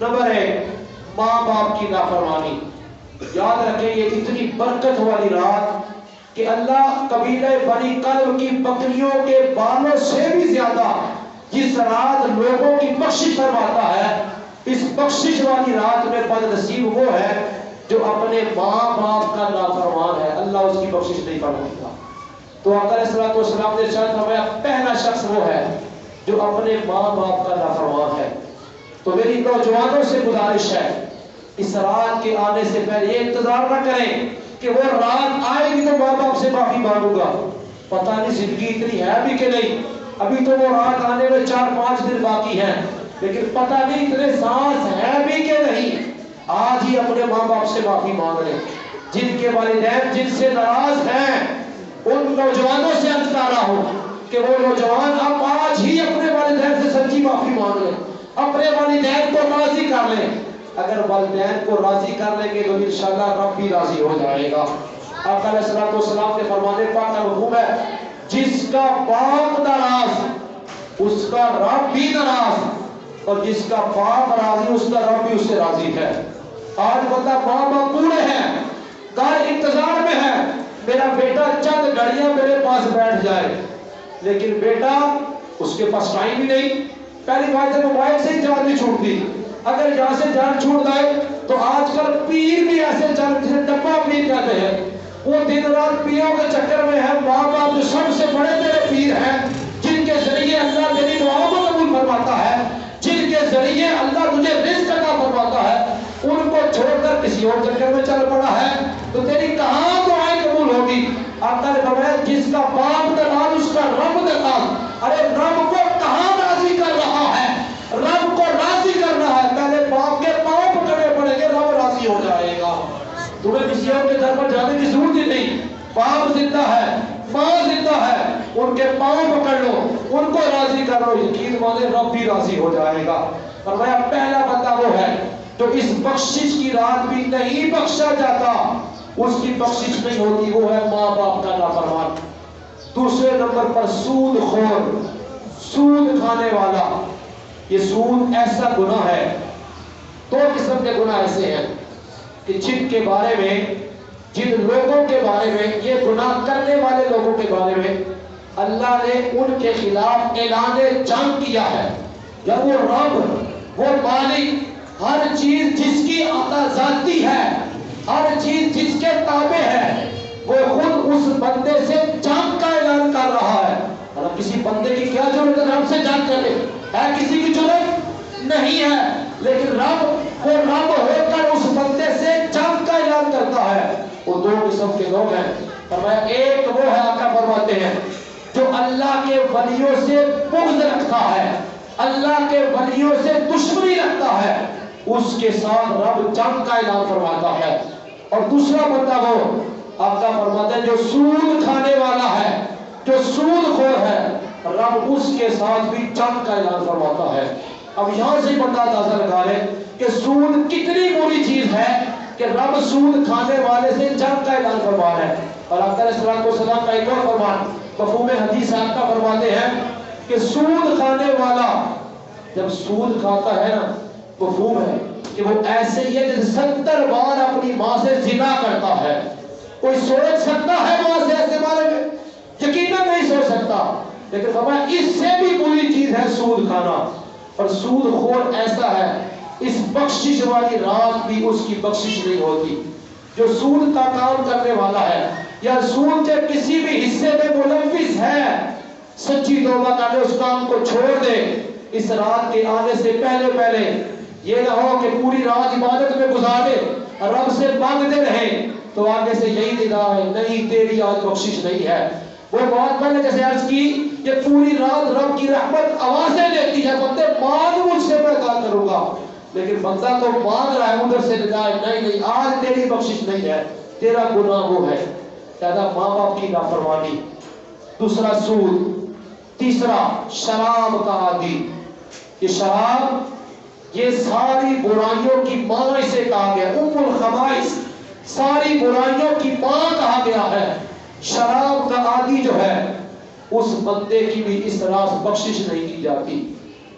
Number 1 ماں باپ کی نافرمانی. یاد رکھیں یہ اتنی برکت والی رات کہ اللہ قبیلہ بنی کلب کی بکریوں کے بالوں سے بھی زیادہ جس رات لوگوں کی بخشش فرماتا ہے، اس بخشش والی رات میں بد نصیب وہ ہے جو اپنے ماں باپ کا نافرمان ہے، اللہ اس کی بخشش نہیں فرماتا. تو آقا علیہ الصلوۃ والسلام نے ارشاد فرمایا پہلا شخص وہ ہے جو اپنے ماں باپ کا نافرمان ہے. تو میری نوجوانوں سے گزارش ہے اس رات کے آنے سے پہلے یہ انتظار نہ کریں کہ وہ رات آئے گی تو ماں باپ سے معافی مانگوں گا. پتہ نہیں زندگی اتنی ہے بھی کہ نہیں، ابھی تو وہ رات آنے میں 4-5 دن باقی ہیں، لیکن پتہ نہیں اتنے سانس ہے بھی کہ نہیں. آج ہی اپنے ماں باپ سے معافی مانگ لیں. جن کے والدین جن سے ناراض ہیں ان نوجوانوں سے عرض کر رہا ہوں کہ وہ نوجوان اب آج ہی اپنے والدین سے سچی معافی مانگ لیں، اپنے والدین کو راضی کر لیں. اگر والدین کو راضی کر لیں گے تو انشاءاللہ رب بھی راضی ہو جائے گا. آقا علیہ الصلوۃ والسلام کے فرمانے پاک کا مفہوم ہے جس کا باپ ناراض اس کا رب بھی ناراض، اور جس کا باپ راضی اس کا رب بھی اس سے راضی ہے. آج بندہ ماں باپ بوڑھے ہیں، گھر انتظار میں ہے میرا بیٹا چند گھڑیاں میرے پاس بیٹھ جائے، لیکن بیٹا اس کے پاس ٹائم ہی نہیں. پہلی بات ہے موبائل سے ہی جان نہیں چھوٹتی. اگر یہاں سے جان چھوٹ جائے تو آج کل پیر بھی ایسے چل جسے ڈبا پیر کہتے ہیں، وہ دن رات پیروں کے چکر میں ہے. ماں باپ جو سب سے بڑے میرے پیر ہیں جن کے ذریعے اللہ تیری دعاؤں کو قبول فرماتا ہے، جن کے ذریعے اللہ تجھے رزق عطا فرماتا ہے، ان کو چھوڑ کر کسی اور چکر میں چل پڑا ہے تو تیری کہاں دعائیں قبول ہوگی. آقا نے فرمایا جس کا باپ ناراض اس کا رب ناراض. ارے رب کو کہاں راضی کر رہا ہے؟ رب کو راضی کرنا ہے پہلے باپ کے پاؤں پکڑنے پڑیں گے، رب راضی ہو جائے گا. تمہیں کسی اور کے در پر جانے کی ضرورت ہی نہیں. باپ زندہ ہے، ماں زندہ ہے، ان کے پاؤں پکڑ لو، ان کو راضی کر لو، یقین مانے رب بھی راضی ہو جائے گا. فرمایا پہلا بندہ وہ ہے جو اس بخشش کی رات بھی نہیں بخشا جاتا، اس کی بخشش نہیں ہوتی، وہ ہے ماں باپ کا نافرمان. دوسرے نمبر پر سود خور، سود کھانے والا. یہ سود ایسا گناہ ہے، 2 قسم کے گناہ ایسے ہیں کہ جن کے بارے میں، جن لوگوں کے بارے میں، یہ گناہ کرنے والے لوگوں کے بارے میں اللہ نے ان کے خلاف اعلان جنگ کیا ہے. یا وہ رب، وہ مالک، ہر چیز جس کی ذاتی ہے، ہر چیز جس کے تابع ہے، وہ خود اس بندے سے جنگ کا اعلان کر رہا ہے. اور کسی بندے کی کیا ضرورت ہے رب سے جنگ کرے؟ ہے کسی کی ضرورت نہیں ہے، لیکن رب، وہ رب ہو کر اس بندے سے جنگ کا اعلان کرتا ہے. وہ 2 قسم کے لوگ ہیں. فرمایا ایک وہ ہے، آقا فرماتے ہیں، جو اللہ کے ولیوں سے بغض رکھتا ہے، اللہ کے ولیوں سے دشمنی رکھتا ہے، اس کے ساتھ رب جنگ کا اعلان فرماتا ہے. اور دوسرا بندہ وہ آقا فرماتے ہیں جو سود کھانے والا ہے، جو سود خور ہے، رب اس کے ساتھ بھی جنگ کا اعلان فرماتا ہے. اب یہاں سے بندہ اندازہ لگا لے کہ سود کتنی بری چیز ہے کہ رب سود کھانے والے سے جنگ کا اعلان فرما رہا ہے. اور آقا علیہ الصلوۃ والسلام کا ایک اور فرمان مفہوم حدیث آقا فرماتے ہیں کہ سود کھانے والا جب سود کھاتا ہے نا، مفہوم ہے کہ وہ ایسے ہی ہے جیسے 70 بار اپنی ماں سے زنا کرتا ہے. کوئی سوچ سکتا ہے ماں سے ایسے بارے میں؟ یقیناً نہیں سوچ سکتا. لیکن فرمایا اس سے بھی بری چیز ہے سود کھانا. اور سود خور ایسا ہے اس بخشش والی رات بھی اس کی بخشش نہیں ہوتی. جو سود کا کام کرنے والا ہے یا سود کے کسی بھی حصے میں ملوث ہے، سچی توبہ کر لے، اس کام کو چھوڑ دے. اس رات کے آنے سے پہلے یہ نہ ہو کہ پوری رات عبادت میں گزارے، رب سے مانگتے رہے تو آگے سے یہی نگاہ ہے، نہیں تیری آج بخشش نہیں ہے. وہ بات میں نے جیسے عرض کی کہ پوری رات رب کی رحمت آوازیں دیتی ہے، بندے مانگ مجھ سے میں عطا کروں گا، لیکن بندہ تو مانگ رہا ہے ادھر سے نگاہ نہیں آج تیری بخشش نہیں ہے، تیرا گناہ وہ ہے. پہلا ماں باپ کی نافرمانی، دوسرا سود، تیسرا شراب کا عادی. یہ شراب یہ ساری برائیوں کی ماں اسے کہا گیا، ام الخبائث، ساری برائیوں کی ماں کہا گیا ہے. شراب کا عادی جو ہے اس بندے کی بھی اس طرح بخشش نہیں کی جاتی.